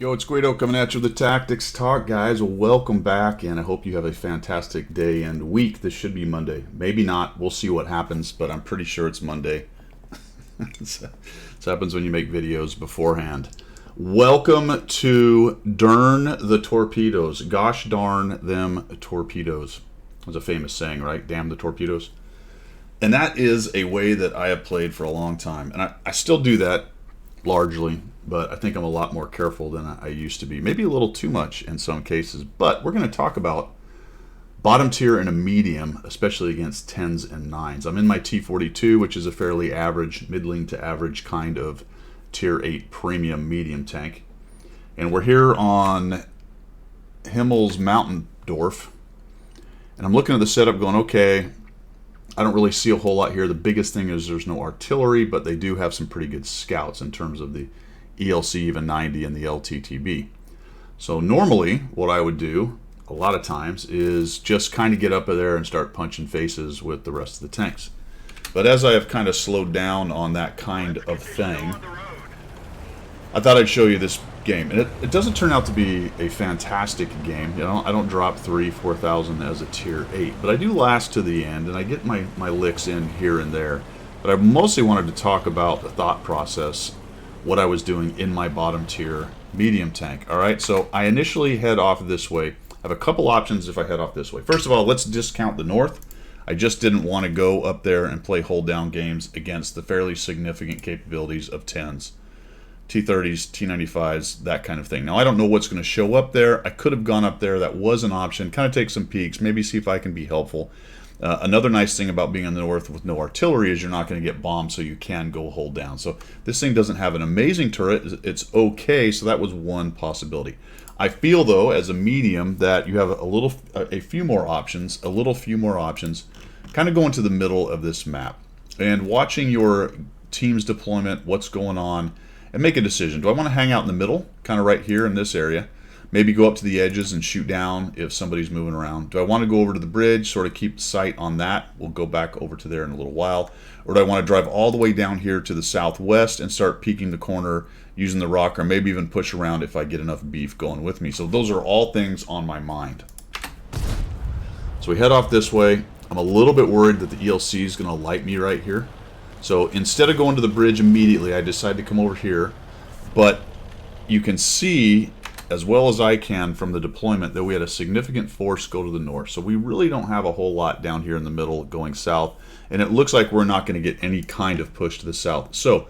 Yo, it's Guido coming at you with the Tactics Talk, guys. Welcome back, and I hope you have a fantastic day and week. This should be Monday. Maybe not. We'll see what happens, but I'm pretty sure it's Monday. This happens when you make videos beforehand. Welcome to Darn the Torpedoes. Gosh darn them torpedoes. That's a famous saying, right? Damn the torpedoes. And that is a way that I have played for a long time. And I still do that largely, but I think I'm a lot more careful than I used to be. Maybe a little too much in some cases. But we're going to talk about bottom tier and a medium, especially against 10s and 9s. I'm in my T42, which is a fairly average, middling to average kind of tier 8 premium medium tank. And we're here on Himmel's Mountaindorf. And I'm looking at the setup going, okay, I don't really see a whole lot here. The biggest thing is there's no artillery, but they do have some pretty good scouts in terms of the ELC even 90 and the LTTB. So normally what I would do a lot of times is just kind of get up there and start punching faces with the rest of the tanks. But as I have kind of slowed down on that kind of thing, I thought I'd show you this game. And it doesn't turn out to be a fantastic game. You know, I don't drop 4,000 as a tier 8, but I do last to the end, and I get my licks in here and there. But I mostly wanted to talk about the thought process, what I was doing in my bottom tier medium tank. All right, so I initially head off this way. I have a couple options if I head off this way. First of all, let's discount the north. I just didn't want to go up there and play hold down games against the fairly significant capabilities of 10s. T30s, T95s, that kind of thing. Now, I don't know what's going to show up there. I could have gone up there. That was an option. Kind of take some peeks, maybe see if I can be helpful. Another nice thing about being in the north with no artillery is you're not going to get bombed, so you can go hold down. So this thing doesn't have an amazing turret. It's okay, so that was one possibility. I feel, though, as a medium, that you have a few more options, kind of going to the middle of this map. And watching your team's deployment, what's going on, and make a decision. Do I want to hang out in the middle, kind of right here in this area? Maybe go up to the edges and shoot down if somebody's moving around. Do I want to go over to the bridge, sort of keep sight on that? We'll go back over to there in a little while. Or do I want to drive all the way down here to the southwest and start peeking the corner using the rock, or maybe even push around if I get enough beef going with me? So those are all things on my mind. So we head off this way. I'm a little bit worried that the ELC is going to light me right here. So instead of going to the bridge immediately, I decide to come over here. But you can see, as well as I can from the deployment, that we had a significant force go to the north. So we really don't have a whole lot down here in the middle going south. And it looks like we're not going to get any kind of push to the south. So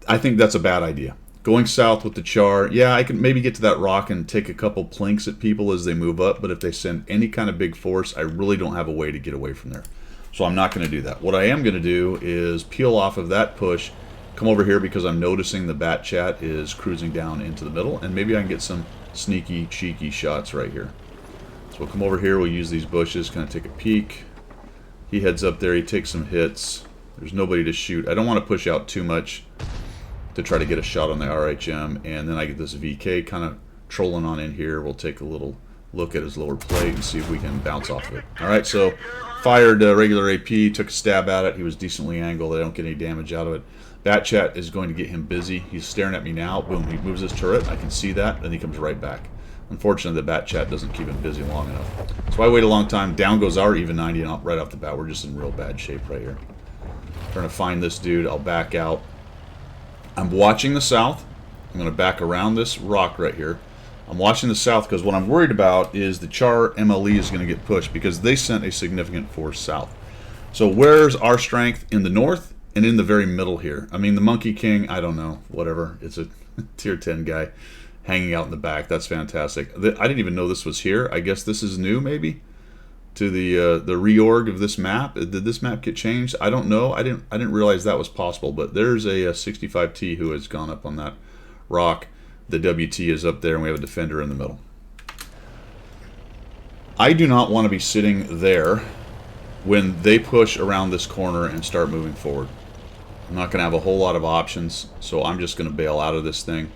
I think that's a bad idea. Going south with the char, yeah, I can maybe get to that rock and take a couple plinks at people as they move up. But if they send any kind of big force, I really don't have a way to get away from there. So I'm not going to do that. What I am going to do is peel off of that push, come over here because I'm noticing the Bat Chat is cruising down into the middle, and maybe I can get some sneaky, cheeky shots right here. So we'll come over here, we'll use these bushes, kind of take a peek. He heads up there, he takes some hits. There's nobody to shoot. I don't want to push out too much to try to get a shot on the RHM, and then I get this VK kind of trolling on in here. We'll take a little look at his lower plate and see if we can bounce off of it. All right, so fired regular AP, took a stab at it. He was decently angled. I don't get any damage out of it. Bat Chat is going to get him busy. He's staring at me now. Boom, he moves his turret. I can see that, and he comes right back. Unfortunately, the Bat Chat doesn't keep him busy long enough. So I wait a long time. Down goes our even 90, and right off the bat, we're just in real bad shape right here. Trying to find this dude. I'll back out. I'm watching the south. I'm going to back around this rock right here. I'm watching the south because what I'm worried about is the Char MLE is going to get pushed because they sent a significant force south. So where's our strength? In the north and in the very middle here. I mean, the Monkey King, I don't know, whatever. It's a tier 10 guy hanging out in the back. That's fantastic. I didn't even know this was here. I guess this is new maybe to the reorg of this map. Did this map get changed? I don't know. I didn't realize that was possible, but there's a 65T who has gone up on that rock. The WT is up there, and we have a defender in the middle. I do not want to be sitting there when they push around this corner and start moving forward. I'm not going to have a whole lot of options, so I'm just going to bail out of this thing.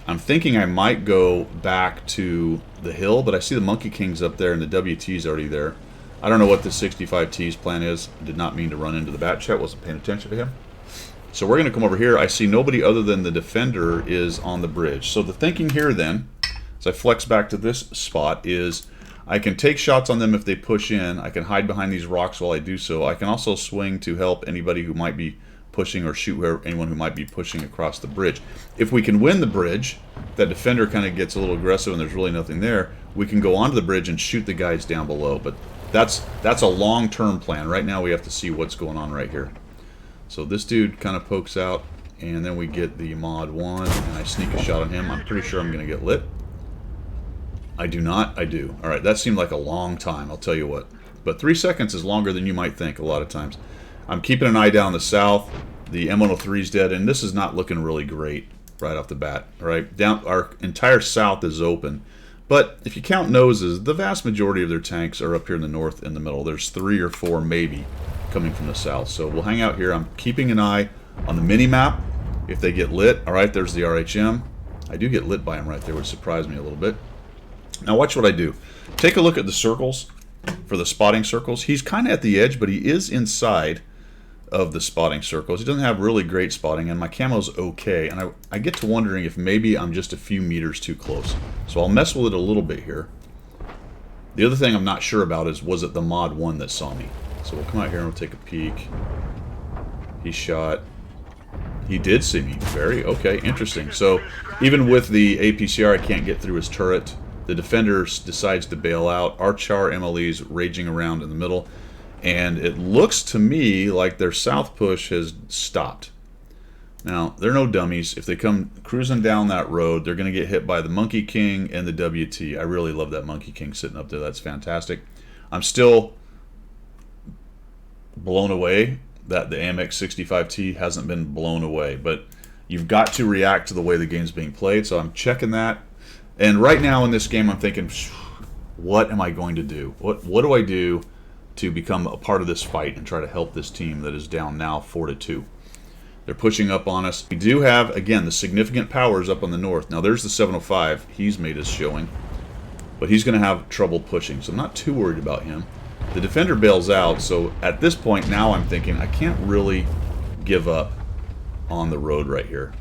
I'm thinking I might go back to the hill, but I see the Monkey King's up there, and the WT's already there. I don't know what the 65T's plan is. I did not mean to run into the Bat Chat. Wasn't paying attention to him. So we're going to come over here. I see nobody other than the defender is on the bridge. So the thinking here then, as I flex back to this spot, is I can take shots on them if they push in. I can hide behind these rocks while I do so. I can also swing to help anybody who might be pushing, or shoot anyone who might be pushing across the bridge. If we can win the bridge, that defender kind of gets a little aggressive and there's really nothing there, we can go onto the bridge and shoot the guys down below. But that's a long-term plan. Right now we have to see what's going on right here. So this dude kind of pokes out, and then we get the mod 1, and I sneak a shot on him. I'm pretty sure I'm going to get lit. I do not. I do. All right, that seemed like a long time, I'll tell you what. But 3 seconds is longer than you might think a lot of times. I'm keeping an eye down the south. The M103 is dead, and this is not looking really great right off the bat. All right, down our entire south is open. But if you count noses, the vast majority of their tanks are up here in the north in the middle. There's 3 or 4 maybe coming from the south. So we'll hang out here. I'm keeping an eye on the mini-map if they get lit. All right, there's the RHM. I do get lit by him right there, which surprised me a little bit. Now watch what I do. Take a look at the circles, for the spotting circles. He's kind of at the edge, but he is inside of the spotting circles. He doesn't have really great spotting, and my camo's okay. And I get to wondering if maybe I'm just a few meters too close. So I'll mess with it a little bit here. The other thing I'm not sure about is, was it the mod 1 that saw me? So we'll come out here and we'll take a peek. He shot. He did see me. Okay, interesting. So even with the APCR, I can't get through his turret. The defender decides to bail out. Our Char MLE's raging around in the middle. And it looks to me like their south push has stopped. Now, they're no dummies. If they come cruising down that road, they're going to get hit by the Monkey King and the WT. I really love that Monkey King sitting up there. That's fantastic. I'm still blown away that the AMX 65T hasn't been blown away. But you've got to react to the way the game's being played. So I'm checking that. And right now in this game, I'm thinking, what am I going to do? What do I do to become a part of this fight and try to help this team that is down now 4-2? They're pushing up on us. We do have, again, the significant powers up on the north. Now there's the 705. He's made his showing. But he's going to have trouble pushing, so I'm not too worried about him. The defender bails out, so at this point now I'm thinking I can't really give up on the road right here.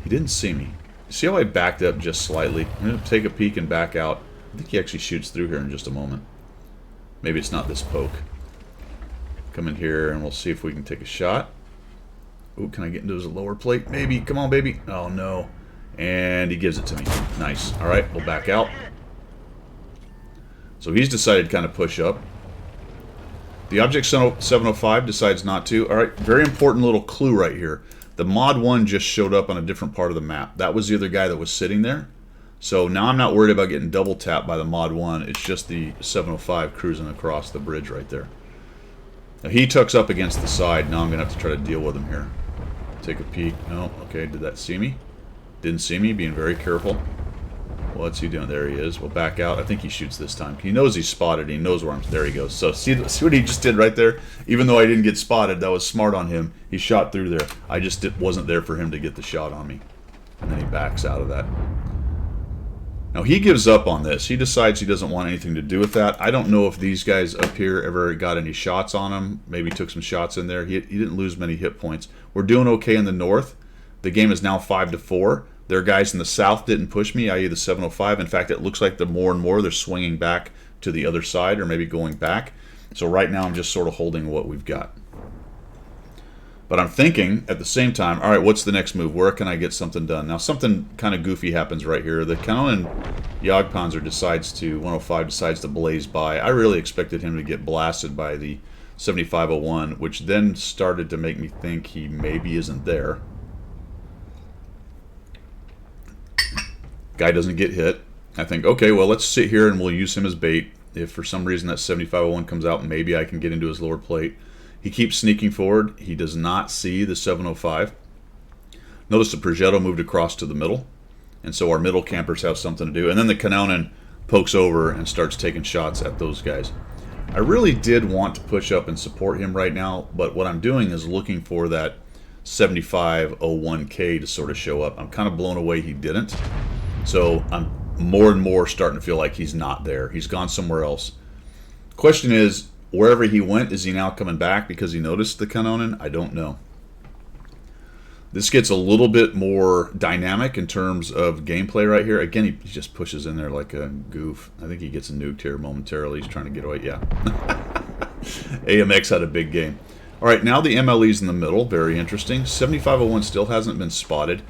He didn't see me. See how I backed up just slightly? I'm going to take a peek and back out. I think he actually shoots through here in just a moment. Maybe it's not this poke. Come in here and we'll see if we can take a shot. Ooh, can I get into his lower plate? Maybe. Come on, baby. Oh, no. And he gives it to me. Nice. All right, we'll back out. So he's decided to kind of push up. The Object 705 decides not to. All right, very important little clue right here. The mod 1 just showed up on a different part of the map. That was the other guy that was sitting there. So now I'm not worried about getting double tapped by the mod 1. It's just the 705 cruising across the bridge right there. Now he tucks up against the side. Now I'm going to have to try to deal with him here. Take a peek. No, okay, did that see me? Didn't see me, being very careful. What's he doing? There he is. We'll back out. I think he shoots this time. He knows he's spotted. He knows where I'm... There he goes. So see what he just did right there? Even though I didn't get spotted, that was smart on him. He shot through there. I just wasn't there for him to get the shot on me. And then he backs out of that. Now he gives up on this. He decides he doesn't want anything to do with that. I don't know if these guys up here ever got any shots on him. Maybe took some shots in there. He didn't lose many hit points. We're doing okay in the north. The game is now 5-4. Their guys in the south didn't push me, i.e. the 705. In fact, it looks like the more and more they're swinging back to the other side, or maybe going back. So right now I'm just sort of holding what we've got. But I'm thinking at the same time, all right, what's the next move? Where can I get something done? Now something kind of goofy happens right here. The Canon Jagdpanzer decides to, 105 decides to blaze by. I really expected him to get blasted by the 7501, which then started to make me think he maybe isn't there. Guy doesn't get hit. I think, okay, well, let's sit here and we'll use him as bait. If for some reason that 7501 comes out, maybe I can get into his lower plate. He keeps sneaking forward. He does not see the 705. Notice the Progetto moved across to the middle. And so our middle campers have something to do. And then the Kanonen pokes over and starts taking shots at those guys. I really did want to push up and support him right now, but what I'm doing is looking for that 7501K to sort of show up. I'm kind of blown away he didn't. So I'm more and more starting to feel like he's not there. He's gone somewhere else. Question is, wherever he went, is he now coming back because he noticed the Kanonen? I don't know. This gets a little bit more dynamic in terms of gameplay right here. Again, he just pushes in there like a goof. I think he gets nuked here momentarily. He's trying to get away. Yeah. AMX had a big game. All right, now the MLE's in the middle. Very interesting. 7501 still hasn't been spotted.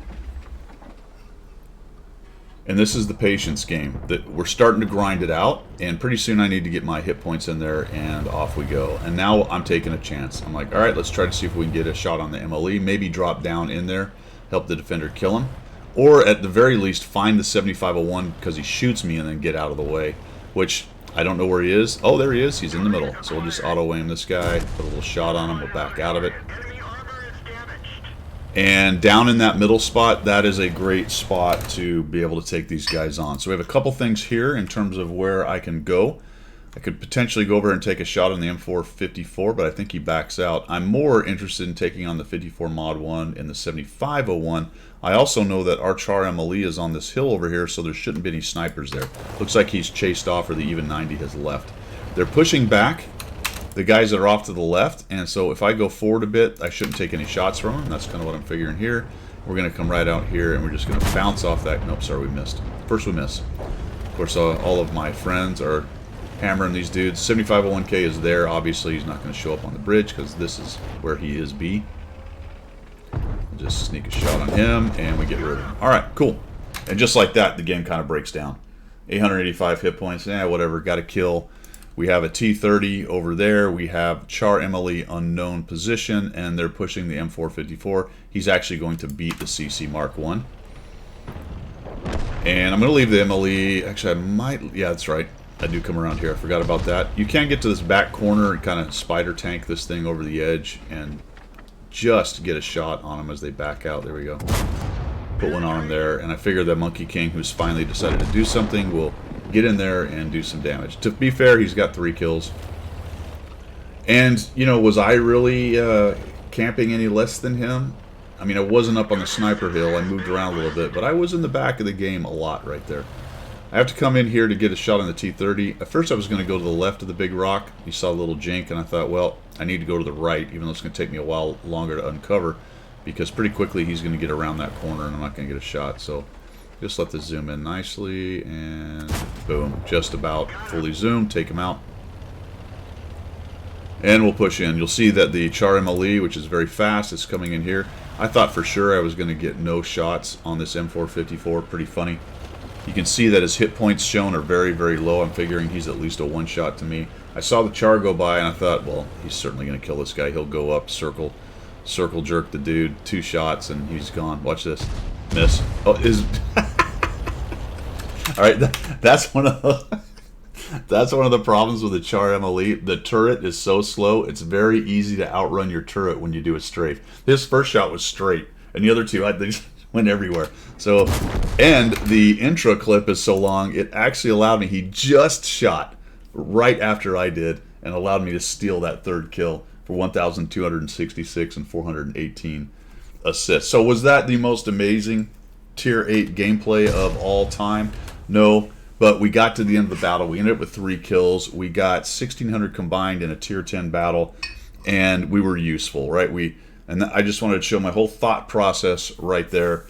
And this is the patience game. That we're starting to grind it out, and pretty soon I need to get my hit points in there, and off we go. And now I'm taking a chance. I'm like, all right, let's try to see if we can get a shot on the MLE. Maybe drop down in there, help the defender kill him. Or at the very least, find the 7501 because he shoots me and then get out of the way. Which, I don't know where he is. Oh, there he is. He's in the middle. So we'll just auto-aim this guy, put a little shot on him, we'll back out of it. And down in that middle spot, that is a great spot to be able to take these guys on. So we have a couple things here in terms of where I can go. I could potentially go over and take a shot on the M454, but I think he backs out. I'm more interested in taking on the 54 Mod 1 and the 7501. I also know that our Char MLE is on this hill over here, so there shouldn't be any snipers there. Looks like he's chased off, or the even 90 has left. They're pushing back, the guys that are off to the left, and so if I go forward a bit, I shouldn't take any shots from them. That's kind of what I'm figuring here. We're going to come right out here, and we're just going to bounce off that. Nope, sorry, we missed. First we miss. Of course, all of my friends are hammering these dudes. 7501K is there. Obviously, he's not going to show up on the bridge because this is where he is B. We'll just sneak a shot on him, and we get rid of him. All right, cool. And just like that, the game kind of breaks down. 885 hit points. Whatever. Got to kill. We have a T-30 over there. We have Char MLE unknown position, and they're pushing the M454. He's actually going to beat the CC Mark 1. And I'm going to leave the MLE. Actually, I might. Yeah, that's right. I do come around here. I forgot about that. You can get to this back corner and kind of spider tank this thing over the edge and just get a shot on them as they back out. There we go. Put one on him there. And I figure that Monkey King, who's finally decided to do something, will get in there and do some damage. To be fair, he's got 3 kills. And, you know, was I really camping any less than him? I mean, I wasn't up on the sniper hill. I moved around a little bit, but I was in the back of the game a lot right there. I have to come in here to get a shot on the T-30. At first I was going to go to the left of the big rock. You saw a little jink, and I thought, well, I need to go to the right, even though it's going to take me a while longer to uncover, because pretty quickly he's going to get around that corner, and I'm not going to get a shot. So just let this zoom in nicely, and boom, just about fully zoomed. Take him out. And we'll push in. You'll see that the Char MLE, which is very fast, is coming in here. I thought for sure I was going to get no shots on this M454. Pretty funny. You can see that his hit points shown are very, very low. I'm figuring he's at least a one-shot to me. I saw the Char go by, and I thought, well, he's certainly going to kill this guy. He'll go up, circle jerk the dude, 2 shots, and he's gone. Watch this. Miss. Oh, is all right. That's one of the problems with the Char MLE. The turret is so slow; it's very easy to outrun your turret when you do a strafe. His first shot was straight, and the other 2, they just went everywhere. So, and the intro clip is so long; it actually allowed me. He just shot right after I did, and allowed me to steal that 3rd kill for 1,266 and 418 assists. So was that the most amazing Tier 8 gameplay of all time? No, but we got to the end of the battle. We ended up with 3 kills. We got 1,600 combined in a Tier 10 battle, and we were useful, right? And I just wanted to show my whole thought process right there.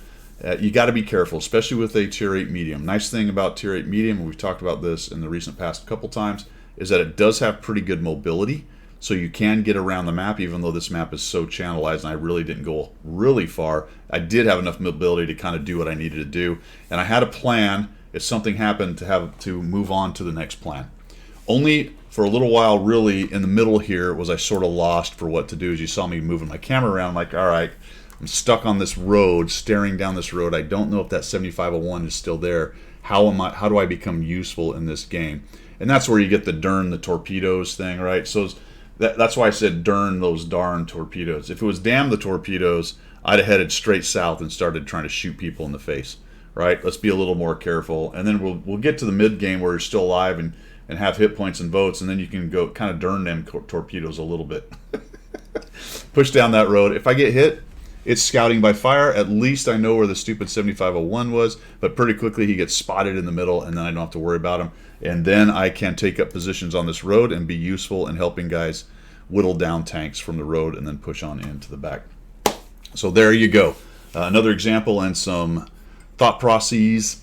You got to be careful, especially with a Tier 8 medium. Nice thing about Tier 8 medium, and we've talked about this in the recent past a couple times, is that it does have pretty good mobility. So you can get around the map, even though this map is so channelized and I really didn't go really far. I did have enough mobility to kind of do what I needed to do. And I had a plan, if something happened, to have to move on to the next plan. Only for a little while, really, in the middle here, was I sort of lost for what to do. As you saw me moving my camera around, I'm like, all right, I'm stuck on this road, staring down this road. I don't know if that 7501 is still there. How do I become useful in this game? And that's where you get the darn the torpedoes thing, right? So that's why I said darn those darn torpedoes. If it was damn the torpedoes, I'd have headed straight south and started trying to shoot people in the face, right? Let's be a little more careful. And then we'll get to the mid game where you're still alive and have hit points and votes, and then you can go kind of darn them torpedoes a little bit. Push down that road. If I get hit, it's scouting by fire. At least I know where the stupid 7501 was, but pretty quickly he gets spotted in the middle, and then I don't have to worry about him. And then I can take up positions on this road and be useful in helping guys whittle down tanks from the road and then push on into the back. So there you go. Another example and some thought processes,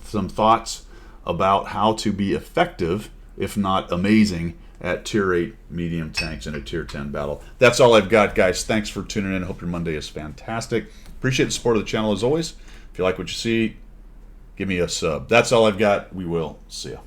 some thoughts about how to be effective, if not amazing, at Tier 8 medium tanks in a Tier 10 battle. That's all I've got, guys. Thanks for tuning in. I hope your Monday is fantastic. Appreciate the support of the channel as always. If you like what you see, give me a sub. That's all I've got. We will see you.